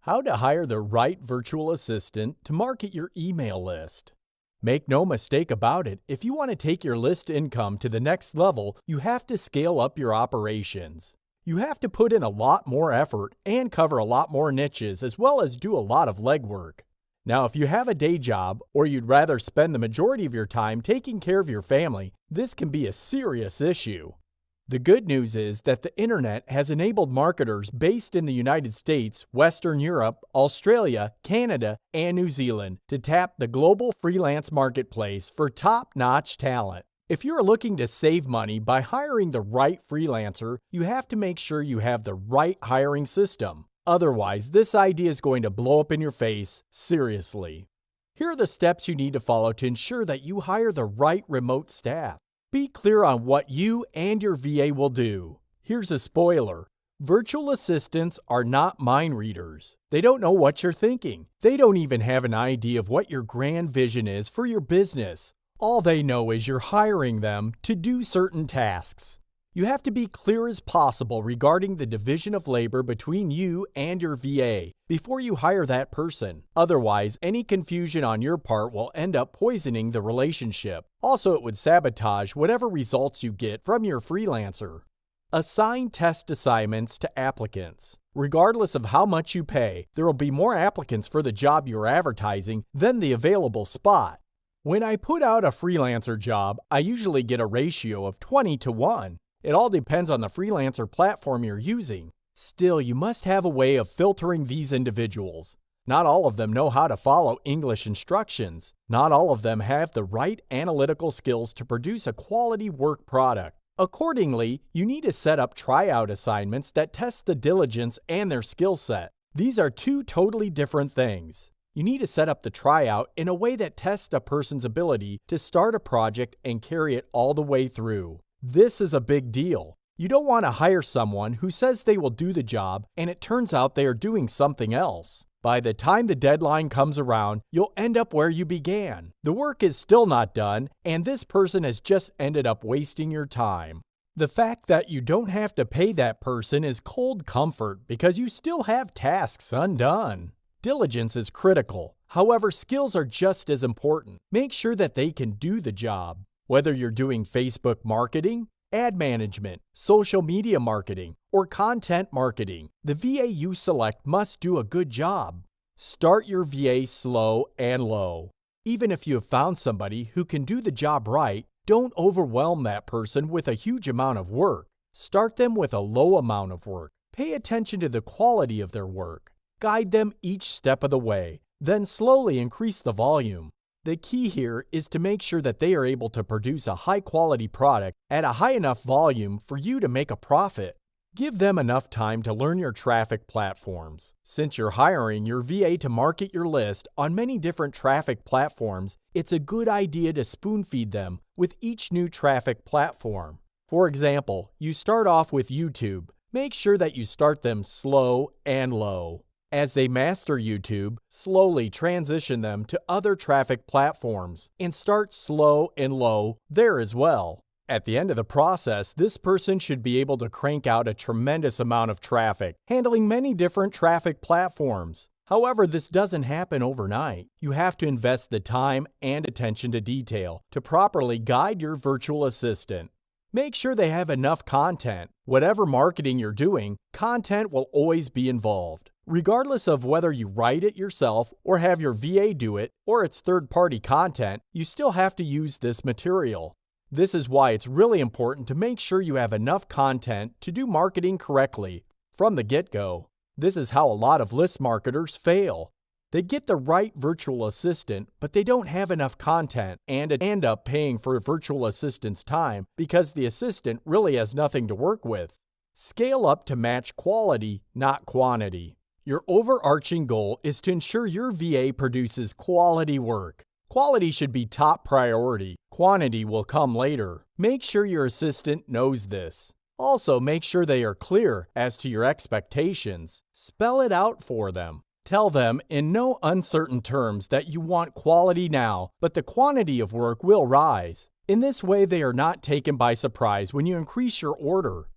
How to hire the right virtual assistant to market your email list. Make no mistake about it, if you want to take your list income to the next level, you have to scale up your operations. You have to put in a lot more effort and cover a lot more niches, as well as do a lot of legwork. Now, if you have a day job, or you'd rather spend the majority of your time taking care of your family, this can be a serious issue. The good news is that the internet has enabled marketers based in the United States, Western Europe, Australia, Canada, and New Zealand to tap the global freelance marketplace for top-notch talent. If you're looking to save money by hiring the right freelancer, you have to make sure you have the right hiring system. Otherwise, this idea is going to blow up in your face, seriously. Here are the steps you need to follow to ensure that you hire the right remote staff. Be clear on what you and your VA will do. Here's a spoiler. Virtual assistants are not mind readers. They don't know what you're thinking. They don't even have an idea of what your grand vision is for your business. All they know is you're hiring them to do certain tasks. You have to be clear as possible regarding the division of labor between you and your VA before you hire that person. Otherwise, any confusion on your part will end up poisoning the relationship. Also, it would sabotage whatever results you get from your freelancer. Assign test assignments to applicants. Regardless of how much you pay, there will be more applicants for the job you're advertising than the available spot. When I put out a freelancer job, I usually get a ratio of 20-1. It all depends on the freelancer platform you're using. Still, you must have a way of filtering these individuals. Not all of them know how to follow English instructions. Not all of them have the right analytical skills to produce a quality work product. Accordingly, you need to set up tryout assignments that test the diligence and their skill set. These are two totally different things. You need to set up the tryout in a way that tests a person's ability to start a project and carry it all the way through. This is a big deal. You don't want to hire someone who says they will do the job and it turns out they are doing something else. By the time the deadline comes around, you'll end up where you began. The work is still not done, and this person has just ended up wasting your time. The fact that you don't have to pay that person is cold comfort because you still have tasks undone. Diligence is critical. However, skills are just as important. Make sure that they can do the job. Whether you're doing Facebook marketing, ad management, social media marketing, or content marketing, the VA you select must do a good job. Start your VA slow and low. Even if you have found somebody who can do the job right, don't overwhelm that person with a huge amount of work. Start them with a low amount of work. Pay attention to the quality of their work. Guide them each step of the way, then slowly increase the volume. The key here is to make sure that they are able to produce a high-quality product at a high enough volume for you to make a profit. Give them enough time to learn your traffic platforms. Since you're hiring your VA to market your list on many different traffic platforms, it's a good idea to spoon-feed them with each new traffic platform. For example, you start off with YouTube. Make sure that you start them slow and low. As they master YouTube, slowly transition them to other traffic platforms and start slow and low there as well. At the end of the process, this person should be able to crank out a tremendous amount of traffic, handling many different traffic platforms. However, this doesn't happen overnight. You have to invest the time and attention to detail to properly guide your virtual assistant. Make sure they have enough content. Whatever marketing you're doing, content will always be involved. Regardless of whether you write it yourself or have your VA do it, or it's third-party content, you still have to use this material. This is why it's really important to make sure you have enough content to do marketing correctly from the get-go. This is how a lot of list marketers fail. They get the right virtual assistant, but they don't have enough content and end up paying for a virtual assistant's time because the assistant really has nothing to work with. Scale up to match quality, not quantity. Your overarching goal is to ensure your VA produces quality work. Quality should be top priority. Quantity will come later. Make sure your assistant knows this. Also, make sure they are clear as to your expectations. Spell it out for them. Tell them in no uncertain terms that you want quality now, but the quantity of work will rise. In this way, they are not taken by surprise when you increase your order.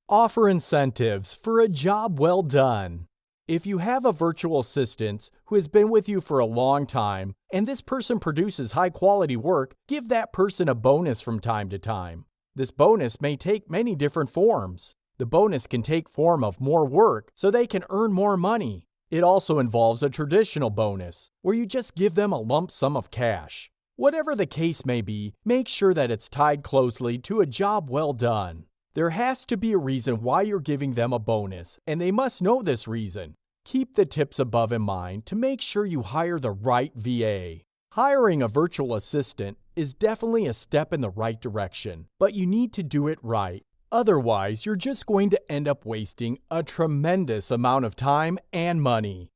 Offer incentives for a job well done. If you have a virtual assistant who has been with you for a long time, and this person produces high-quality work, give that person a bonus from time to time. This bonus may take many different forms. The bonus can take form of more work so they can earn more money. It also involves a traditional bonus, where you just give them a lump sum of cash. Whatever the case may be, make sure that it's tied closely to a job well done. There has to be a reason why you're giving them a bonus, and they must know this reason. Keep the tips above in mind to make sure you hire the right VA. Hiring a virtual assistant is definitely a step in the right direction, but you need to do it right. Otherwise, you're just going to end up wasting a tremendous amount of time and money.